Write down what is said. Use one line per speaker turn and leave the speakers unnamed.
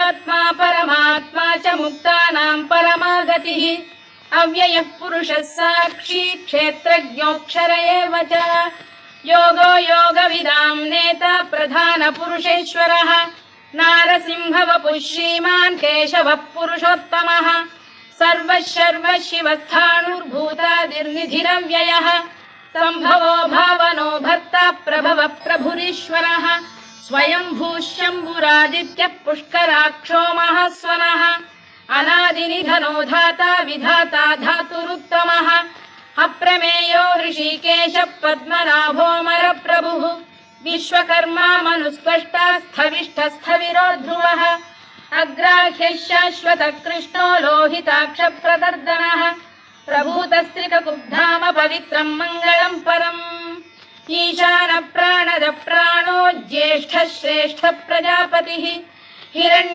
जीवात्मा परमात्मा च मुक्तानां परमा गतिः अव्ययः पुरुषः साक्षी क्षेत्रज्ञोऽक्षर एव च योगो योगविदां नेता प्रधानपुरुषेश्वरः नारसिंहवपुः श्रीमान् केशवः पुरुषोत्तमः सर्वः सर्वः शिवस्थाणुर्भूतादिर्निधिरव्ययः सम्भवो भावनो भर्ता प्रभवः प्रभुरीश्वरः स्वयंभूः शम्भुरादित्यः पुष्कराक्षो महास्वनः अनादिनिधनो धाता विधाता धातुरुत्तमः अप्रमेयो ऋषिकेशः पद्मनाभोऽमरप्रभुः विश्वकर्मा मनुस्पष्टा स्थविष्ठस्थविरो ध्रुवः अग्राह्यः शाश्वतः कृष्णो लोहिताक्षप्रदर्दनः प्रभूतस्त्रिककुब्धाम पवित्रं मङ्गलं परम् ईशानप्राणदप्राणो ज्येष्ठः श्रेष्ठः प्रजापतिः